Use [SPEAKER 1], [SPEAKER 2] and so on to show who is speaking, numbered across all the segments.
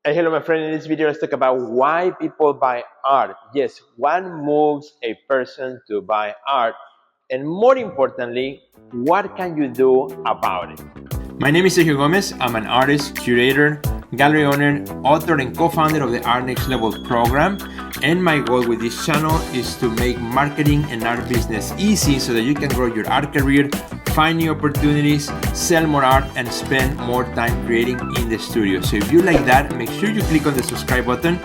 [SPEAKER 1] Hey, hello, my friend. In this video, let's talk about why people buy art. Yes, what moves a person to buy art, and more importantly, what can you do about it?
[SPEAKER 2] My name is Sergio Gomez. I'm an artist, curator, gallery owner, author, and co-founder of the Art Next Level program. And my goal with this channel is to make marketing and art business easy so that you can grow your art career, find new opportunities, sell more art, and spend more time creating in the studio. So if you like that, make sure you click on the subscribe button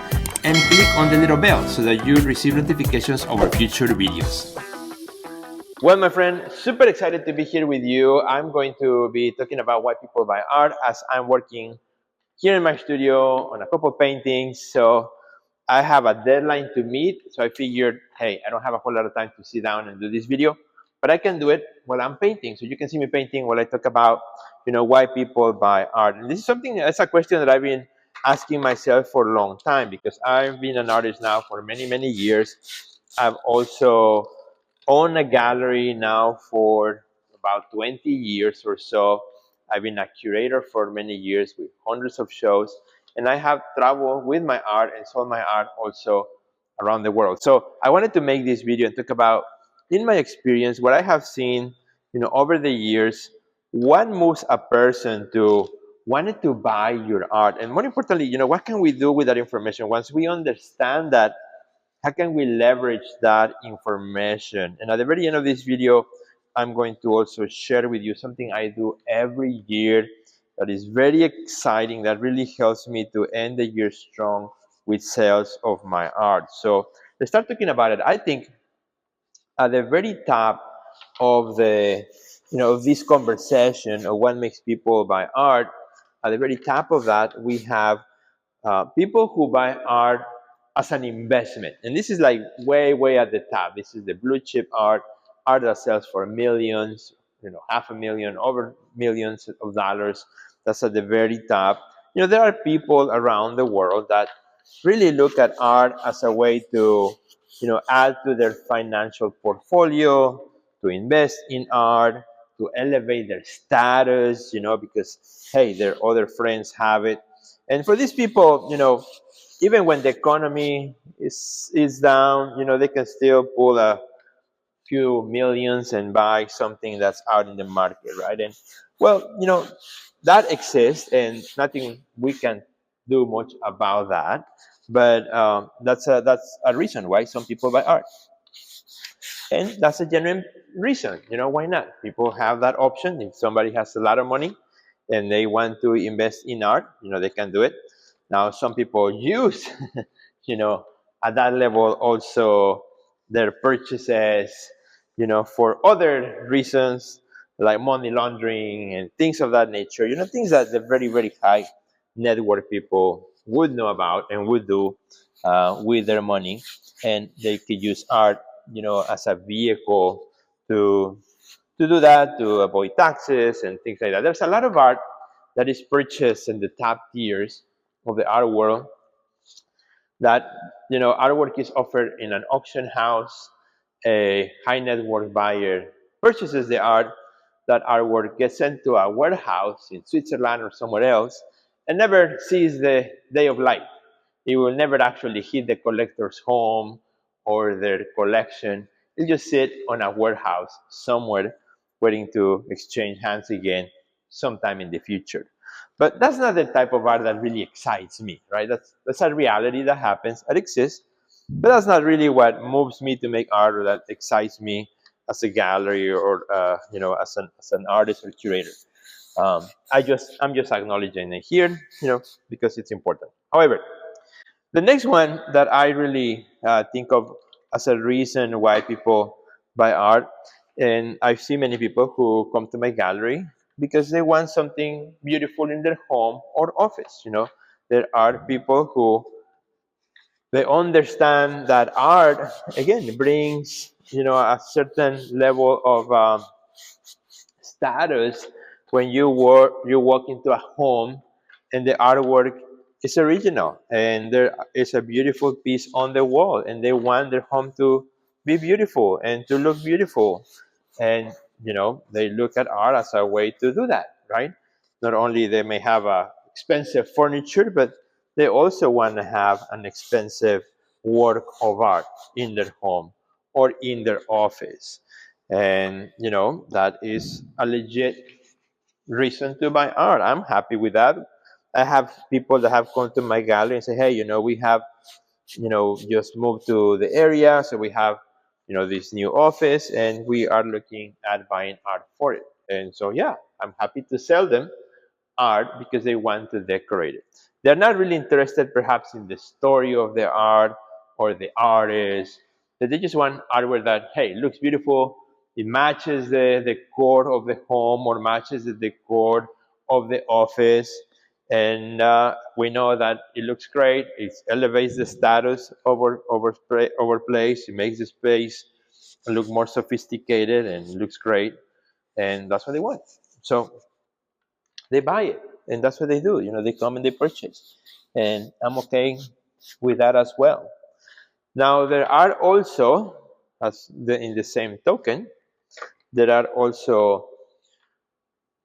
[SPEAKER 2] and click on the little bell so that you receive notifications of our future videos.
[SPEAKER 1] Well, my friend, super excited to be here with you. I'm going to be talking about why people buy art as I'm working here in my studio on a couple paintings. So I have a deadline to meet. So I figured, hey, I don't have a whole lot of time to sit down and do this video, but I can do it while I'm painting. So you can see me painting while I talk about, why people buy art. And this is something that's a question that I've been asking myself for a long time because I've been an artist now for many, many years. I've also owned a gallery now for about 20 years or so. I've been a curator for many years with hundreds of shows, and I have traveled with my art and sold my art also around the world. So I wanted to make this video and talk about, in my experience, what I have seen, over the years, what moves a person to wanting to buy your art, and more importantly, what can we do with that information once we understand that? How can we leverage that information? And at the very end of this video, I'm going to also share with you something I do every year that is very exciting, that really helps me to end the year strong with sales of my art. So let's start talking about it. I think at the very top of the of this conversation of what makes people buy art, at the very top of that we have people who buy art as an investment. And this is like way, way at the top. This is the blue chip art that sells for millions, half a million, over millions of dollars. That's at the very top. There are people around the world that really look at art as a way to, add to their financial portfolio, to invest in art, to elevate their status, because, hey, their other friends have it. And for these people, even when the economy is down, they can still pull a few millions and buy something that's out in the market, right? And well, that exists, and nothing we can do much about that. But that's a reason why some people buy art, and that's a genuine reason. Why not? People have that option. If somebody has a lot of money and they want to invest in art, they can do it. Now, some people use, you know, at that level also their purchases, for other reasons like money laundering and things of that nature. Things that the very, very high net worth people would know about and would do with their money, and they could use art, as a vehicle to do that, to avoid taxes and things like that. There's a lot of art that is purchased in the top tiers of the art world that, artwork is offered in an auction house. A high net worth buyer purchases the art. That artwork gets sent to a warehouse in Switzerland or somewhere else and never sees the day of light. It will never actually hit the collector's home or their collection. It'll just sit on a warehouse somewhere waiting to exchange hands again sometime in the future. But that's not the type of art that really excites me, right? That's a reality that happens, that exists, but that's not really what moves me to make art, or that excites me as a gallery, or as an artist or curator. I'm just acknowledging it here, because it's important. However, the next one that I really think of as a reason why people buy art, and I see many people who come to my gallery because they want something beautiful in their home or office. There are people who they understand that art again brings, a certain level of status when you walk into a home and the artwork is original and there is a beautiful piece on the wall, and they want their home to be beautiful and to look beautiful. And they look at art as a way to do that, right? Not only they may have expensive furniture, but they also want to have an expensive work of art in their home or in their office. And, that is a legit reason to buy art. I'm happy with that. I have people that have come to my gallery and say, hey, we have, just moved to the area. So we have, this new office and we are looking at buying art for it. And so, yeah, I'm happy to sell them art because they want to decorate it. They're not really interested perhaps in the story of the art or the artist. They just want artwork that, hey, looks beautiful. It matches the decor of the home or matches the decor of the office. And we know that it looks great. It elevates the status of our place. It makes the space look more sophisticated and looks great. And that's what they want. So they buy it, and that's what they do. They come and they purchase, and I'm okay with that as well. Now there are also, in the same token, there are also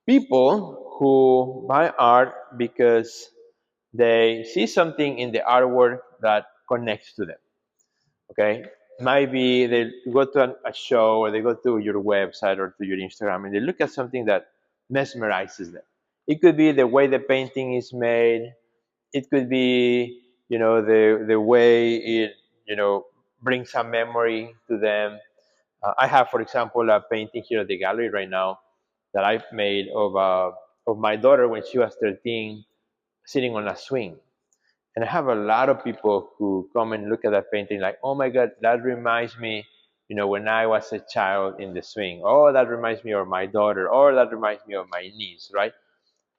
[SPEAKER 1] people who buy art because they see something in the artwork that connects to them. Okay, maybe they go to a show or they go to your website or to your Instagram and they look at something that mesmerizes them. It could be the way the painting is made. It could be, the way it, brings a memory to them. I have, for example, a painting here at the gallery right now that I've made of my daughter when she was 13, sitting on a swing. And I have a lot of people who come and look at that painting like, oh my God, that reminds me, when I was a child in the swing. Oh, that reminds me of my daughter. Or that reminds me of my niece, right?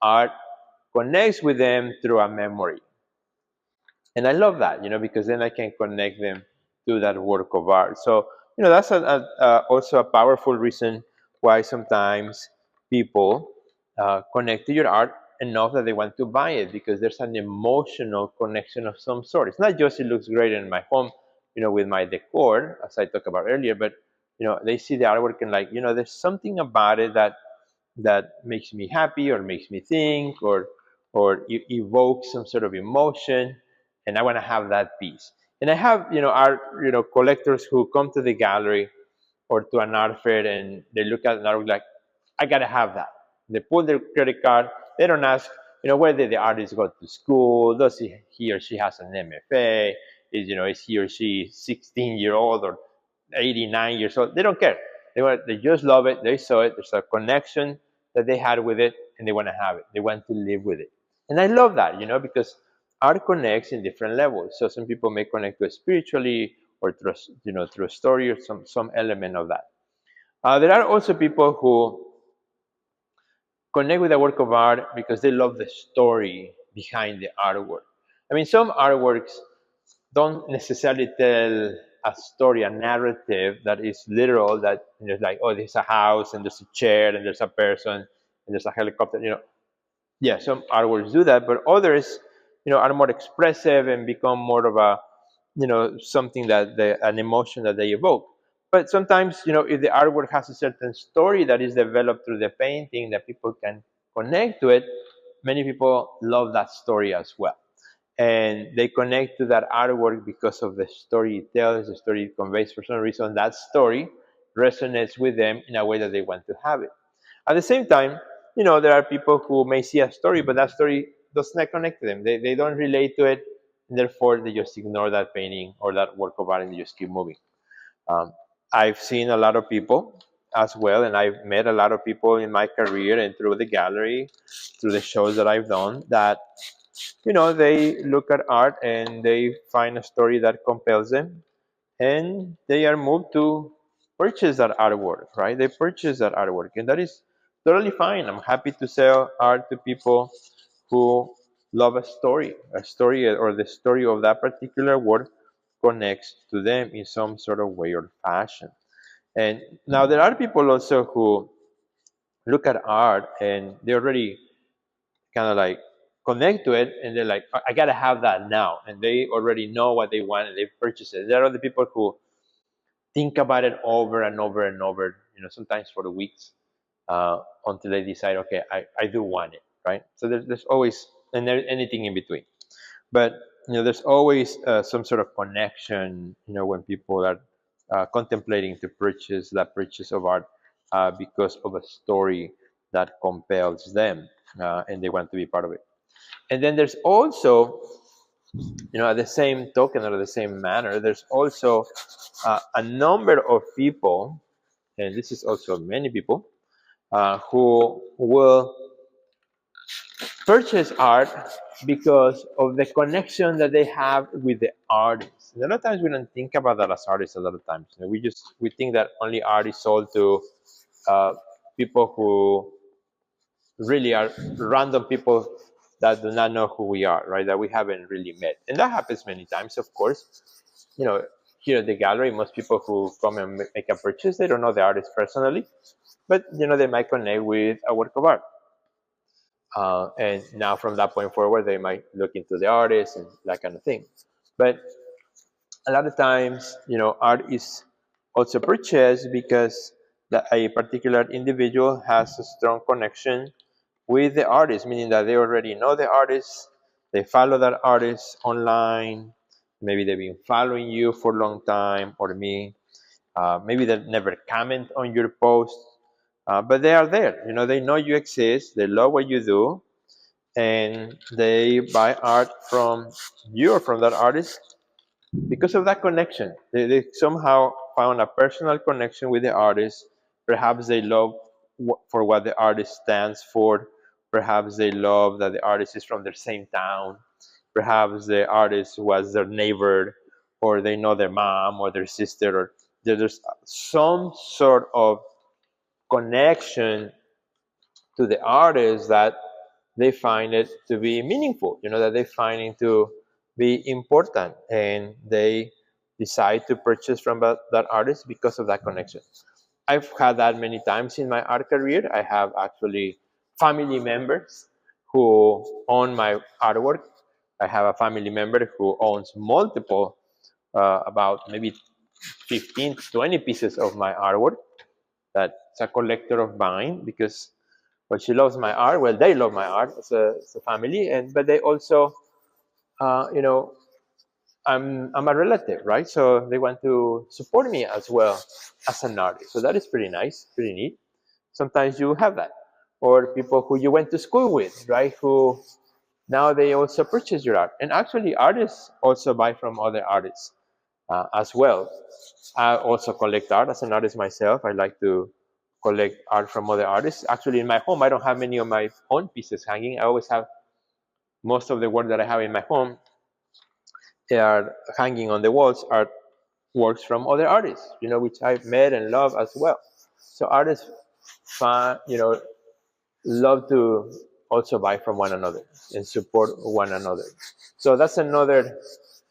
[SPEAKER 1] Art connects with them through a memory. And I love that, because then I can connect them to that work of art. So, that's also a powerful reason why sometimes people connect to your art enough that they want to buy it, because there's an emotional connection of some sort. It's not just it looks great in my home, with my decor, as I talked about earlier, but they see the artwork and like, there's something about it that makes me happy or makes me think or evokes some sort of emotion, and I want to have that piece. And I have art collectors who come to the gallery or to an art fair and they look at an art like, I gotta have that. They pull their credit card. They don't ask where did the artist go to school, does he or she has an MFA, is he or she 16-year-old or 89 years old. They don't care. They just love it. They saw it. There's a connection that they had with it, and they want to have it. They want to live with it. And I love that, because art connects in different levels. So some people may connect to it spiritually or through a story or some element of that. There are also people who connect with the work of art because they love the story behind the artwork. I mean, some artworks don't necessarily tell a story, a narrative that is literal, that there's like, oh, there's a house and there's a chair and there's a person and there's a helicopter. Yeah, some artworks do that, but others, are more expressive and become more of a, something that an emotion that they evoke. But sometimes, if the artwork has a certain story that is developed through the painting that people can connect to it, many people love that story as well. And they connect to that artwork because of the story it tells, the story it conveys. For some reason, that story resonates with them in a way that they want to have it. At the same time, there are people who may see a story, but that story does not connect to them. They don't relate to it, and therefore they just ignore that painting or that work of art and they just keep moving. Um, I've seen a lot of people as well, and I've met a lot of people in my career and through the gallery, through the shows that I've done, that they look at art and they find a story that compels them, and they are moved to purchase that artwork, right? They purchase that artwork, and that is totally fine. I'm happy to sell art to people who love a story, or the story of that particular work connects to them in some sort of way or fashion. And now there are people also who look at art and they already kind of like connect to it, and they're like, I gotta have that now, and they already know what they want and they purchase it. There are the people who think about it over and over and over, sometimes for weeks, until they decide, okay, I do want it, right? So there's always, and there's anything in between. But there's always some sort of connection. When people are contemplating to purchase that purchase of art because of a story that compels them, and they want to be part of it. And then there's also, at the same token or the same manner, there's also a number of people, and this is also many people, who will purchase art because of the connection that they have with the artist. And a lot of times we don't think about that as artists. A lot of times, we think that only art is sold to uh, people who really are random people that do not know who we are, right? That we haven't really met, and that happens many times, of course. You know, Here at the gallery, most people who come and make a purchase, they don't know the artist personally, but they might connect with a work of art. And now from that point forward, they might look into the artist and that kind of thing. But a lot of times, art is also purchased because a particular individual has a strong connection with the artist, meaning that they already know the artist, they follow that artist online, maybe they've been following you for a long time, or me. Maybe they never comment on your post, but they are there. They know you exist, they love what you do, and they buy art from you or from that artist because of that connection. They somehow found a personal connection with the artist. Perhaps they love for what the artist stands for. Perhaps they love that the artist is from their same town. Perhaps the artist was their neighbor, or they know their mom or their sister, or there's some sort of connection to the artist that they find it to be meaningful, that they find it to be important, and they decide to purchase from that artist because of that connection. I've had that many times in my art career. I have actually family members who own my artwork. I have a family member who owns multiple, about maybe 15 to 20 pieces of my artwork. That's a collector of mine because, well, she loves my art. Well, they love my art as a family, and but they also, you know, I'm a relative, right? So they want to support me as well as an artist. So that is pretty nice, pretty neat. Sometimes you have that, or people who you went to school with, right? Who now they also purchase your art, and actually artists also buy from other artists as well. I also collect art as an artist myself. I like to collect art from other artists. Actually, in my home, I don't have many of my own pieces hanging. I always have most of the work that I have in my home. They are hanging on the walls are works from other artists, which I've met and love as well. So artists, love to also buy from one another and support one another. So that's another,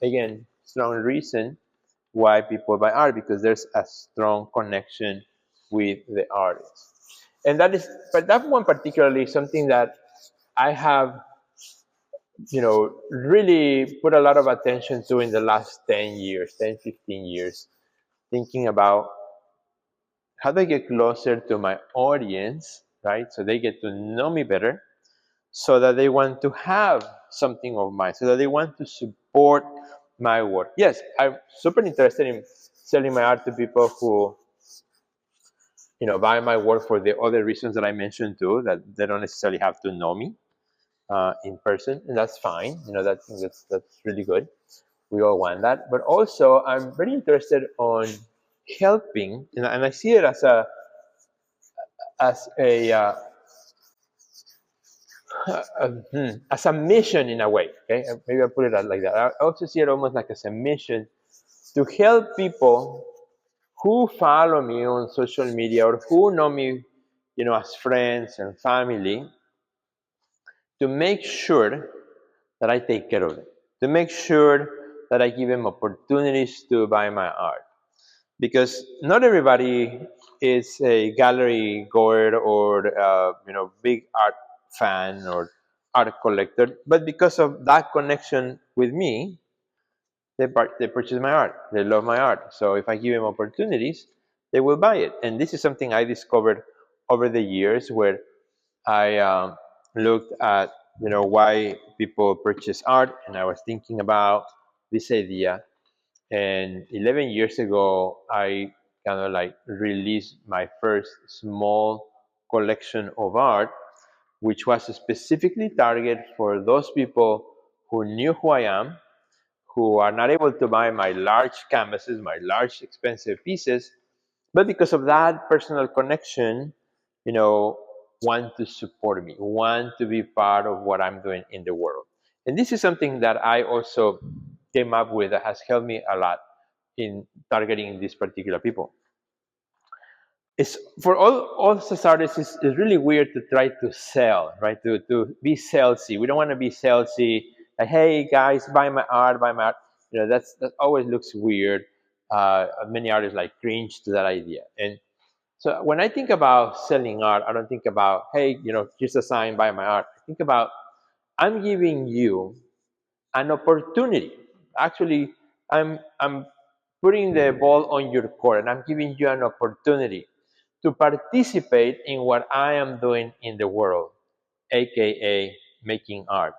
[SPEAKER 1] again, strong reason why people buy art, because there's a strong connection with the artist. And but that one particularly is something that I have, really put a lot of attention to in the last 10 years, 10, 15 years, thinking about how do I get closer to my audience, right? So they get to know me better, so that they want to have something of mine, so that they want to support my work. Yes, I'm super interested in selling my art to people who, buy my work for the other reasons that I mentioned too, that they don't necessarily have to know me in person, and that's fine. That's really good. We all want that, but also I'm very interested on helping, and I see it as as a mission in a way. Okay, maybe I put it out like that. I also see it almost like as a mission to help people who follow me on social media or who know me, as friends and family, to make sure that I take care of them, to make sure that I give them opportunities to buy my art. Because not everybody is a gallery goer or big art fan or art collector, but because of that connection with me, they purchase my art. They love my art. So if I give them opportunities, they will buy it. And this is something I discovered over the years, where I looked at why people purchase art, and I was thinking about this idea. And 11 years ago, I kind of like released my first small collection of art, which was specifically targeted for those people who knew who I am, who are not able to buy my large canvases, my large expensive pieces, but because of that personal connection, you know, want to support me, want to be part of what I'm doing in the world. And this is something that I also came up with that has helped me a lot in targeting these particular people. It's for all us artists, it's really weird to try to sell, right? To be salesy. We don't want to be salesy. Like, hey guys, buy my art, buy my art. That always looks weird. Many artists like cringe to that idea. And so when I think about selling art, I don't think about, hey, here's a sign, buy my art. I think about, I'm giving you an opportunity. Actually, I'm putting the ball on your court, and I'm giving you an opportunity to participate in what I am doing in the world, aka making art,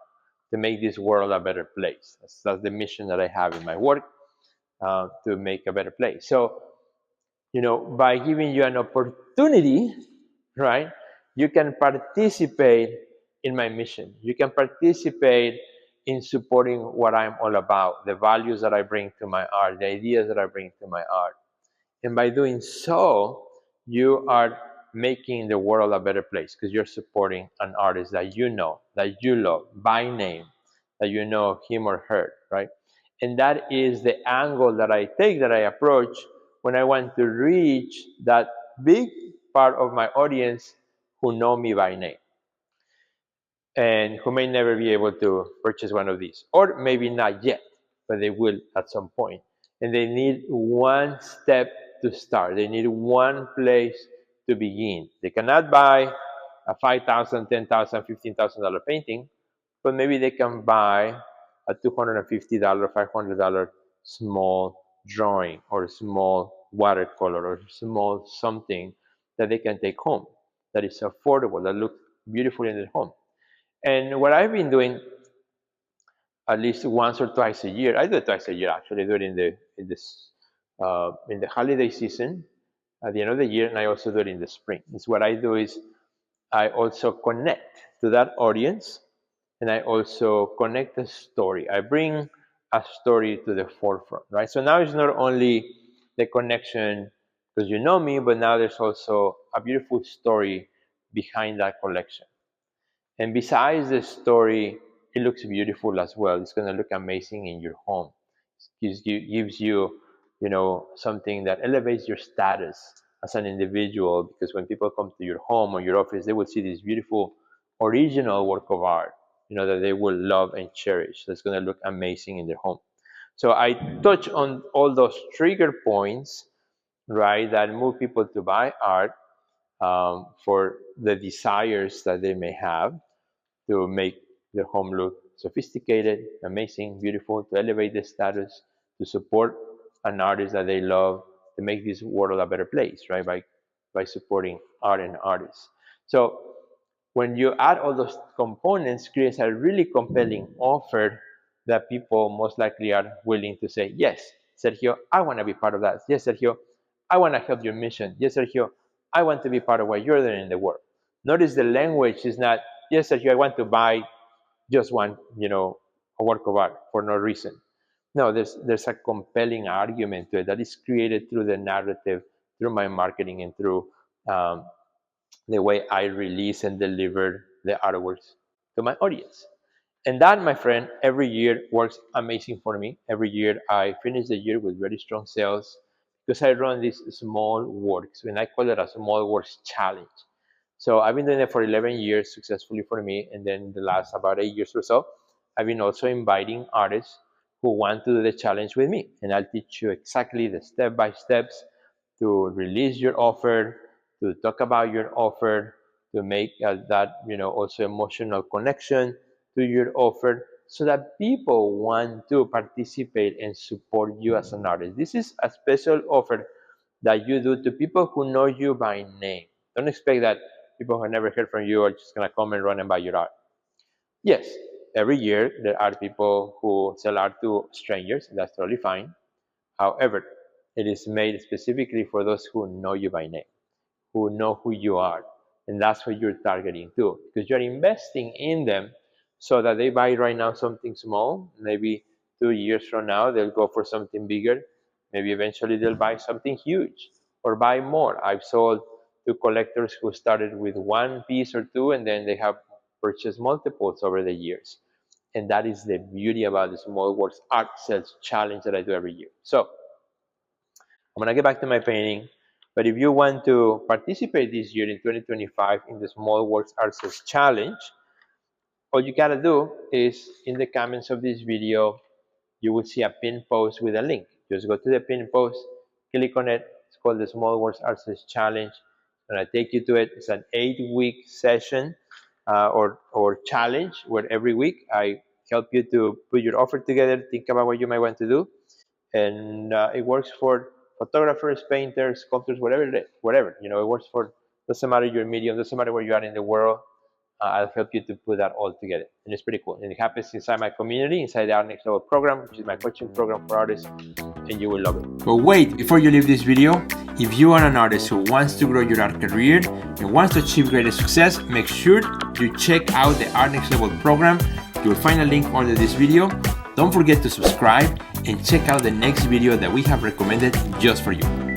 [SPEAKER 1] to make this world a better place. That's the mission that I have in my work, to make a better place. So, by giving you an opportunity, right, you can participate in my mission. You can participate in supporting what I'm all about, the values that I bring to my art, the ideas that I bring to my art. And by doing so, you are making the world a better place because you're supporting an artist that you know, that you love by name, that you know him or her, right? And that is the angle that I take, that I approach when I want to reach that big part of my audience who know me by name and who may never be able to purchase one of these, or maybe not yet, but they will at some point. And they need one step to start. They need one place to begin. They cannot buy a 5,000, 10,000, $15,000 painting, but maybe they can buy a $250, $500 small drawing or small watercolor or small something that they can take home, that is affordable, that looks beautiful in their home. And what I've been doing at least once or twice a year, I do it twice a year actually. I do it in the holiday season at the end of the year, and I also do it in the spring. It's what I do is I also connect to that audience, and I also connect the story. I bring a story to the forefront, right? So now it's not only the connection because you know me, but now there's also a beautiful story behind that collection. And besides the story, it looks beautiful as well. It's going to look amazing in your home. Gives you, something that elevates your status as an individual. Because when people come to your home or your office, they will see this beautiful original work of art, that they will love and cherish. That's going to look amazing in their home. So I touch on all those trigger points, right, that move people to buy art, for the desires that they may have to make their home look sophisticated, amazing, beautiful, to elevate the status, to support an artist that they love, to make this world a better place, right? By supporting art and artists. So when you add all those components, creates a really compelling offer that people most likely are willing to say, yes, Sergio, I want to be part of that. Yes, Sergio, I want to help your mission. Yes, Sergio, I want to be part of what you're doing in the world. Notice the language is not, yes, Sergio, I want to buy just one, a work of art for no reason. No, there's a compelling argument to it that is created through the narrative, through my marketing, and through um, the way I release and deliver the artworks to my audience. And that, my friend, every year works amazing for me. Every year I finish the year with very strong sales because I run these small works, and I call it a small works challenge. So I've been doing it for 11 years successfully for me. And then the last about 8 years or so, I've been also inviting artists who want to do the challenge with me. And I'll teach you exactly the step by steps to release your offer, to talk about your offer, to make that, also emotional connection to your offer so that people want to participate and support you as an artist. This is a special offer that you do to people who know you by name. Don't expect that people who never heard from you are just going to come and run and buy your art. Yes, every year there are people who sell art to strangers. That's totally fine. However, it is made specifically for those who know you by name, who know who you are. And that's what you're targeting too, because you're investing in them so that they buy right now something small. Maybe 2 years from now, they'll go for something bigger. Maybe eventually they'll buy something huge or buy more. I've sold to collectors who started with one piece or two, and then they have purchased multiples over the years. And that is the beauty about the Small Works Art Sales Challenge that I do every year. So I'm gonna get back to my painting. But if you want to participate this year in 2025 in the Small Works Arts Challenge, all you gotta do is in the comments of this video, you will see a pin post with a link. Just go to the pin post, click on it. It's called the Small Works Arts Challenge. And I take you to it. It's an 8-week session or challenge where every week I help you to put your offer together, think about what you might want to do, and it works for photographers, painters, sculptors, whatever it is, whatever it works for. Doesn't matter your medium, doesn't matter where you are in the world. I'll help you to put that all together, and it's pretty cool. And it happens inside my community, inside the Art Next Level program, which is my coaching program for artists, and you will love it.
[SPEAKER 2] But wait, before you leave this video, if you are an artist who wants to grow your art career and wants to achieve greater success, make sure you check out the Art Next Level program. You will find a link under this video. Don't forget to subscribe and check out the next video that we have recommended just for you.